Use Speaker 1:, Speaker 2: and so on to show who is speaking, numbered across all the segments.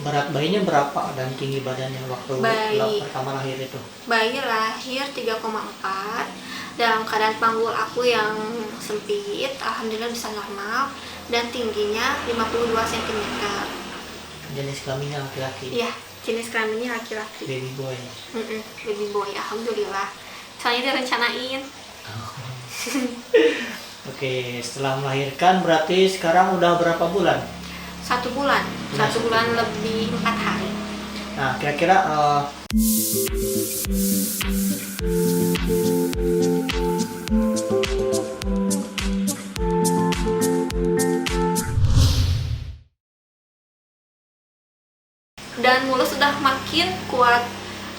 Speaker 1: Berat bayinya berapa dan tinggi badannya waktu pertama lahir itu?
Speaker 2: Bayi lahir 3,4. Dalam keadaan panggul aku yang sempit, alhamdulillah bisa normal, dan tingginya 52 cm.
Speaker 1: Jenis kelaminnya laki-laki?
Speaker 2: Iya, jenis kelaminnya laki-laki.
Speaker 1: Baby boy?
Speaker 2: Baby boy, alhamdulillah. Soalnya direncanain.
Speaker 1: Oke, setelah melahirkan berarti sekarang udah berapa bulan?
Speaker 2: 1 bulan. 1 bulan lebih 4 hari.
Speaker 1: Nah, kira-kira
Speaker 2: dan mulut sudah makin kuat.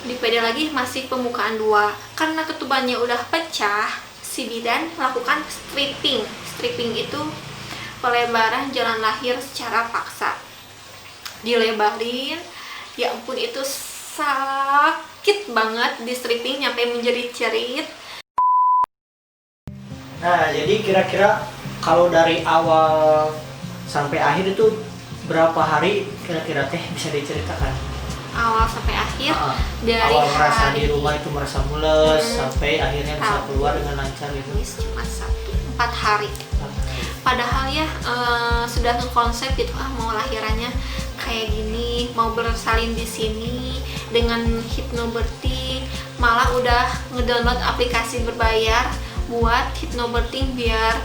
Speaker 2: Dipede lagi masih pembukaan 2. Karena ketubannya udah pecah, si bidan melakukan stripping. Stripping itu pelebaran jalan lahir secara paksa. Dilebarin, ya ampun itu sakit banget di stripping nyampe menjerit-jerit.
Speaker 1: nah, jadi kira-kira kalau dari awal sampai akhir itu berapa hari kira-kira teh bisa diceritakan?
Speaker 2: Awal sampai akhir, dari
Speaker 1: awal merasa
Speaker 2: hari
Speaker 1: di rumah itu merasa mules sampai akhirnya bisa keluar dengan lancar gitu.
Speaker 2: cuma 4 hari. Padahal ya sudah konsep gitu, mau lahirannya kayak gini, mau bersalin di sini dengan hypnobirthing, malah udah ngedownload aplikasi berbayar buat hypnobirthing biar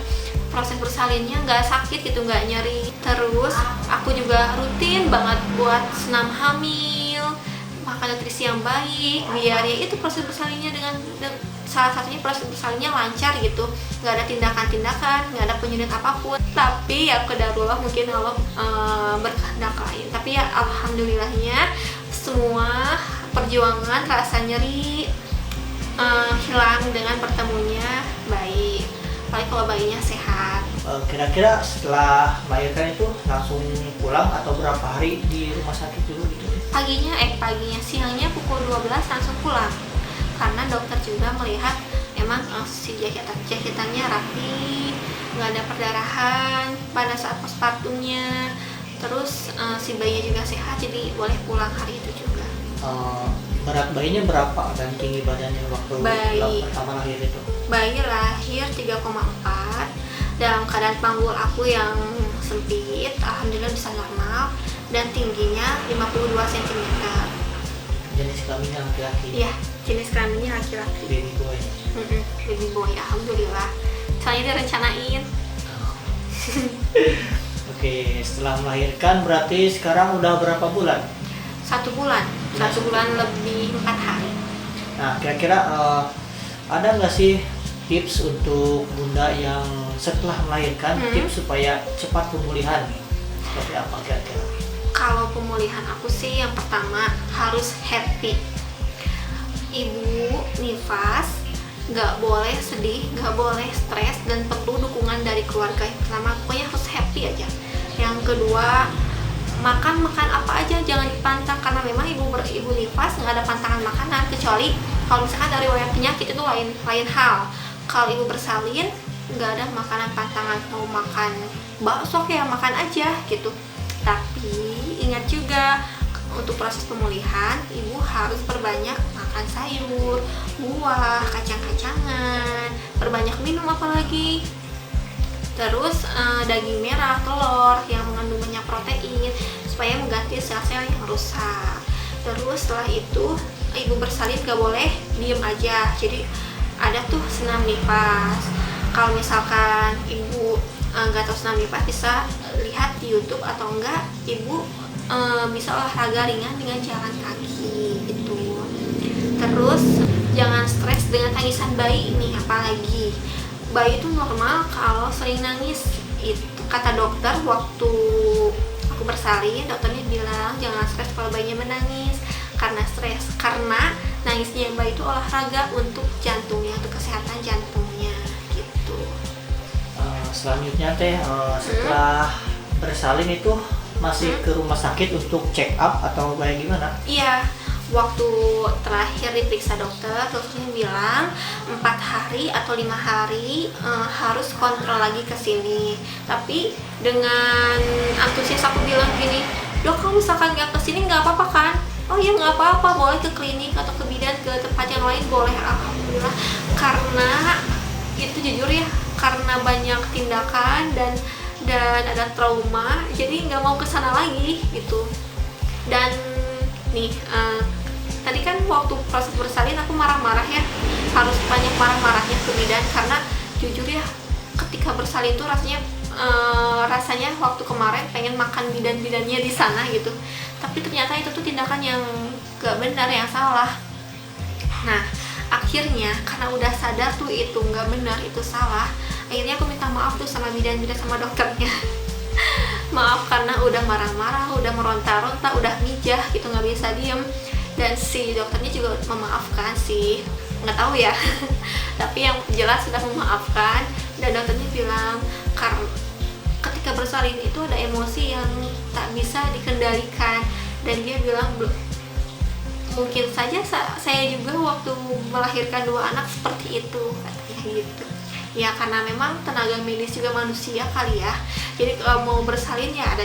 Speaker 2: proses bersalinnya nggak sakit gitu, nggak nyeri. Terus aku juga rutin banget buat senam hamil, makan nutrisi yang baik biar ya itu proses bersalinnya dengan salah satunya proses bersalinnya lancar gitu, nggak ada tindakan-tindakan, nggak ada penyedot apapun. Tapi ya qadarullah, mungkin Allah berkehendak lain. Tapi ya alhamdulillahnya semua perjuangan rasa nyeri hilang dengan bertemunya bayi. Apalagi kalau bayinya sehat.
Speaker 1: Kira-kira setelah melahirkan itu langsung pulang atau berapa hari di rumah sakit dulu gitu?
Speaker 2: Paginya siangnya pukul 12 langsung pulang. Karena dokter juga melihat emang si jahitannya rapi, nggak ada perdarahan pada saat postpartumnya. Terus si bayinya juga sehat, jadi boleh pulang hari itu juga.
Speaker 1: Berat bayinya berapa dan tinggi badannya waktu pertama lahir itu?
Speaker 2: Bayi lahir 3,4. Dalam keadaan panggul aku yang sempit, alhamdulillah bisa normal, dan tingginya 52 cm.
Speaker 1: Jenis kelaminnya laki-laki?
Speaker 2: Iya, jenis kelaminnya laki-laki.
Speaker 1: Baby boy?
Speaker 2: Baby boy, alhamdulillah. Soalnya direncanain.
Speaker 1: Oke, setelah melahirkan berarti sekarang udah berapa bulan?
Speaker 2: 1 bulan. 1 bulan lebih 4 hari.
Speaker 1: Nah, kira-kira ada nggak sih tips untuk bunda yang setelah melahirkan, tips supaya cepat pemulihan? Seperti apa kira-kira?
Speaker 2: Kalau pemulihan aku sih yang pertama harus happy. Ibu nifas nggak boleh sedih, nggak boleh stres, dan perlu dukungan dari keluarga. Yang pertama pokoknya harus happy aja. Yang kedua, makan apa aja jangan dipantang, karena memang ibu nifas nggak ada pantangan makanan, kecuali kalau misalkan dari riwayat penyakit itu lain hal. Kalau ibu bersalin nggak ada makanan pantangan, mau makan bakso ya makan aja gitu. Tapi ingat juga untuk proses pemulihan ibu harus perbanyak makan sayur, buah, kacang-kacangan, perbanyak minum apalagi. Terus daging merah, telur yang mengandung banyak protein supaya mengganti sel-sel yang rusak. Terus setelah itu ibu bersalin gak boleh diem aja, jadi ada tuh senam nifas. Kalau misalkan ibu nggak tahu senam nifas, bisa lihat di YouTube, atau enggak ibu bisa olahraga ringan dengan jalan kaki gitu. Terus jangan stres dengan tangisan bayi ini, apalagi bayi itu normal kalau sering nangis. Itu kata dokter waktu aku bersalin, dokternya bilang jangan stres kalau bayinya menangis, karena stres, karena nangisnya yang bayi itu olahraga untuk jantungnya, untuk kesehatan jantungnya gitu.
Speaker 1: Selanjutnya teh setelah bersalin itu masih ke rumah sakit untuk check up atau kayak gimana?
Speaker 2: Iya, waktu terakhir diperiksa dokternya bilang 4 hari atau 5 hari harus kontrol lagi ke sini. Tapi dengan antusias aku bilang gini, Dok kalau misalkan nggak kesini nggak apa-apa kan? Oh ya nggak apa-apa, boleh ke klinik atau ke bidan, ke tempat yang lain boleh. Alhamdulillah, karena itu jujur ya, karena banyak tindakan dan ada trauma, jadi nggak mau kesana lagi gitu. Dan nih tadi kan waktu proses bersalin aku marah-marah ya, harus banyak marah-marahnya ke bidan, karena jujur ya ketika bersalin tuh rasanya waktu kemarin pengen makan bidan-bidannya di sana gitu, tapi ternyata itu tuh tindakan yang gak benar, yang salah. Nah akhirnya karena udah sadar tuh itu gak benar, itu salah, akhirnya aku minta maaf tuh sama bidan-bidan, sama dokternya. Maaf karena udah marah-marah, udah meronta-ronta, udah mijah gitu, nggak bisa diem. Dan si dokternya juga memaafkan sih, nggak tahu ya. Tapi yang jelas sudah memaafkan, dan dokternya bilang karena ketika bersalin itu ada emosi yang tak bisa dikendalikan, dan dia bilang mungkin saja saya juga waktu melahirkan 2 anak seperti itu, katanya gitu. Ya karena memang tenaga medis juga manusia kali ya, jadi kalau mau bersalin ya ada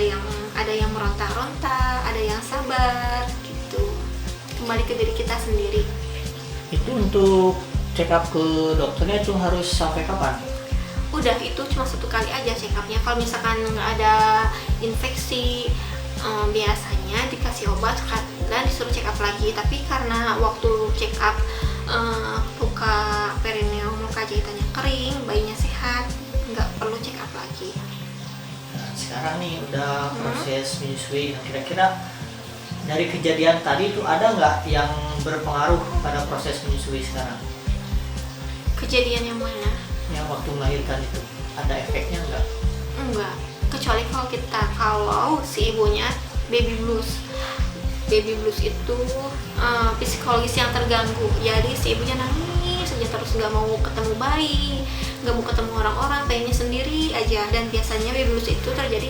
Speaker 2: yang meronta-ronta, ada yang sabar gitu, kembali ke diri kita sendiri.
Speaker 1: Itu untuk check up ke dokternya itu harus sampai kapan?
Speaker 2: Udah, itu cuma 1 kali aja check upnya. Kalau misalkan nggak ada infeksi, biasanya dikasih obat dan disuruh check up lagi. Tapi karena waktu check up luka perineum, luka jahitannya kering, bayinya sehat, nggak perlu check up lagi.
Speaker 1: Nah, sekarang nih udah proses menyusui, kira-kira dari kejadian tadi itu ada nggak yang berpengaruh pada proses menyusui sekarang?
Speaker 2: Kejadian yang mana?
Speaker 1: Yang waktu melahirkan itu ada efeknya nggak?
Speaker 2: Enggak, kecuali kalau si ibunya baby blues. Baby blues itu psikologis yang terganggu, jadi si ibunya nangis saja terus, nggak mau ketemu bayi, nggak mau ketemu orang-orang, pengennya sendiri aja. Dan biasanya baby blues itu terjadi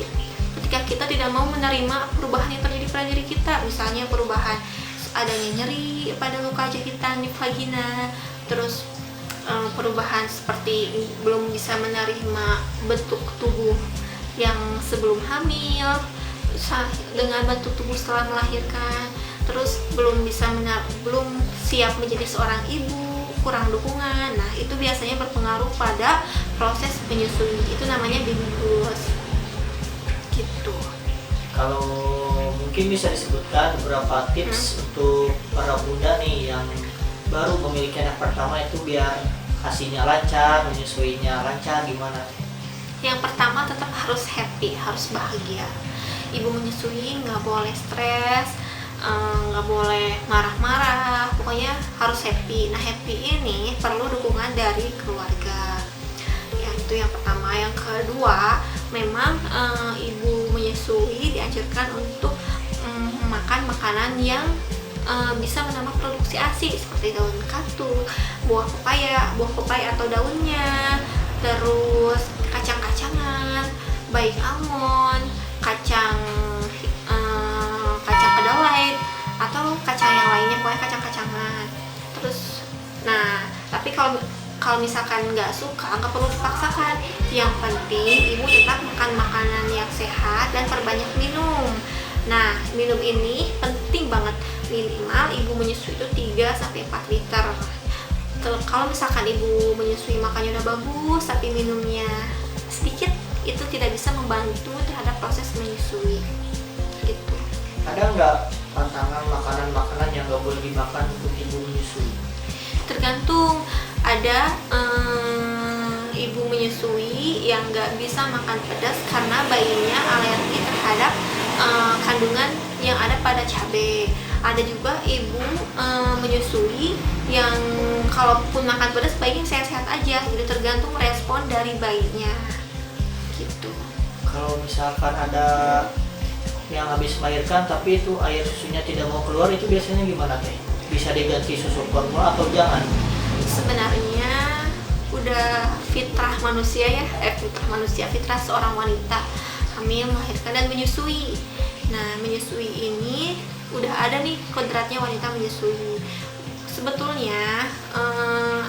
Speaker 2: ketika kita tidak mau menerima perubahan yang terjadi pada diri kita, misalnya perubahan adanya nyeri pada luka jahitan di vagina, terus perubahan seperti belum bisa menerima bentuk tubuh yang sebelum hamil dengan bentuk tubuh setelah melahirkan, terus belum siap menjadi seorang ibu, kurang dukungan. Nah itu biasanya berpengaruh pada proses menyusui, itu namanya baby blues gitu.
Speaker 1: Kalau mungkin bisa disebutkan beberapa tips untuk para bunda nih yang baru memiliki anak pertama itu biar hasilnya lancar, menyusuinya lancar, gimana?
Speaker 2: Yang pertama tetap harus happy, harus bahagia. Ibu menyusui nggak boleh stres, nggak boleh marah-marah, pokoknya harus happy. Nah happy ini perlu dukungan dari keluarga. Ya itu yang pertama. Yang kedua, memang ibu menyusui dianjurkan untuk makan makanan yang bisa menambah produksi ASI seperti daun katuk, buah pepaya atau daunnya, terus kacang-kacangan, baik almond, kacang kedelai atau kacang yang lainnya, pokoknya kacang-kacangan. Terus, nah tapi kalau misalkan nggak suka, nggak perlu dipaksakan. Yang penting ibu tetap makan makanan yang sehat dan perbanyak minum. Nah minum ini penting banget, minimal ibu menyusui itu 3-4 liter. Kalau misalkan ibu menyusui makannya udah bagus tapi minumnya sedikit, itu tidak bisa membantu terhadap proses menyusui gitu.
Speaker 1: Ada nggak pantangan makanan-makanan yang nggak boleh dimakan untuk ibu menyusui?
Speaker 2: Tergantung. Ada ibu menyusui yang nggak bisa makan pedas karena bayinya alergi terhadap kandungan yang ada pada cabai. Ada juga ibu menyusui yang kalaupun makan pedas bayinya sehat-sehat aja, jadi tergantung respon dari bayinya gitu.
Speaker 1: Kalau misalkan ada yang habis melahirkan tapi itu air susunya tidak mau keluar, itu biasanya gimana teh? Bisa diganti susu formula atau jangan?
Speaker 2: Sebenarnya udah fitrah manusia ya, fitrah seorang wanita hamil, melahirkan dan menyusui. Nah menyusui ini udah ada nih kodratnya wanita menyusui. Sebetulnya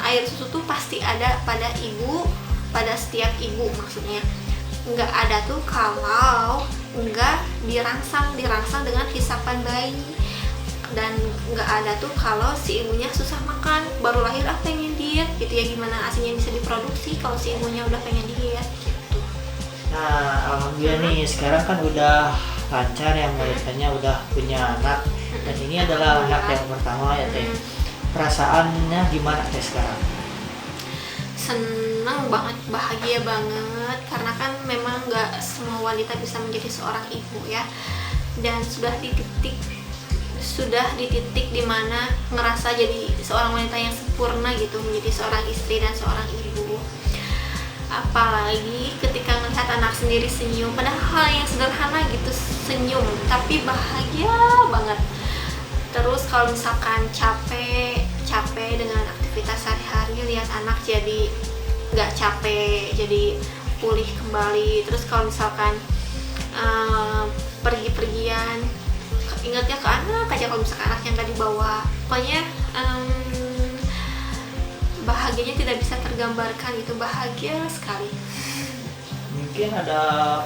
Speaker 2: air susu tuh pasti ada pada ibu, pada setiap ibu, maksudnya nggak ada tuh kalau nggak dirangsang dengan hisapan bayi. Dan nggak ada tuh kalau si ibunya susah makan, baru lahir pengen diet gitu ya, gimana asinya bisa diproduksi kalau si ibunya udah pengen diet gitu.
Speaker 1: Nah, alhamdulillah nih sekarang kan udah lancar ya, melahirkannya udah punya anak, dan ini adalah anak yang pertama ya Teh. Perasaannya gimana Teh sekarang?
Speaker 2: Seneng banget, bahagia banget, karena kan memang nggak semua wanita bisa menjadi seorang ibu ya, dan sudah di titik dimana ngerasa jadi seorang wanita yang sempurna gitu, menjadi seorang istri dan seorang ibu. Apalagi ketika melihat anak sendiri senyum, padahal hal yang sederhana gitu, senyum tapi bahagia banget. Terus kalau misalkan capek dengan aktivitas sehari-hari, lihat anak jadi nggak capek, jadi pulih kembali. Terus kalau misalkan pergi-pergian, ingatnya ke anak aja, kalau misalkan anak yang nggak dibawa, pokoknya bahagianya tidak bisa tergambarkan, itu bahagia sekali.
Speaker 1: Mungkin ada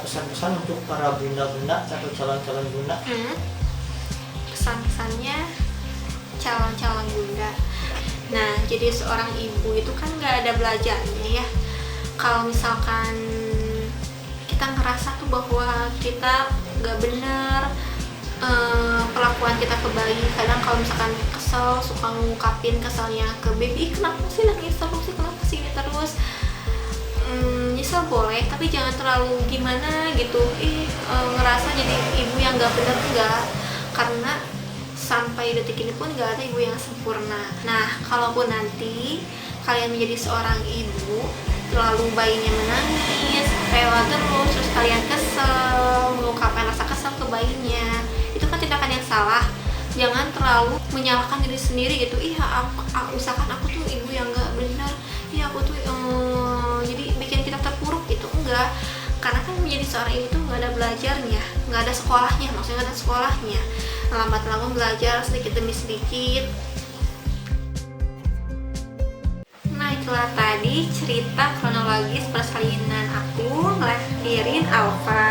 Speaker 1: pesan-pesan untuk para bunda-bunda atau calon-calon bunda?
Speaker 2: Pesan-pesannya calon-calon bunda. Nah, jadi seorang ibu itu kan nggak ada belajarnya ya. Kalau misalkan kita ngerasa tuh bahwa kita nggak bener perlakuan kita ke bayi, kadang kalau misalkan kesel suka ngungkapin keselnya ke baby, kenapa sih nangis terus sih, kenapa sih ini terus. Nyesel boleh, tapi jangan terlalu gimana gitu, ngerasa jadi ibu yang nggak bener, enggak, karena sampai detik ini pun nggak ada ibu yang sempurna. Nah, kalaupun nanti kalian menjadi seorang ibu, lalu bayinya menangis, rewel terus kalian kesel, mengungkapkan rasa kesel ke bayinya, itu kan tindakan yang salah. Jangan terlalu menyalahkan diri sendiri gitu. Misalkan aku tuh ibu yang nggak benar, aku tuh jadi bikin kita terpuruk gitu. Enggak, karena kan menjadi seorang ibu tuh nggak ada belajarnya, nggak ada sekolahnya, maksudnya nggak ada sekolahnya. Lambat laun belajar sedikit demi sedikit. Nah, itulah tadi cerita kronologis persalinan aku ngelahirin Alfa.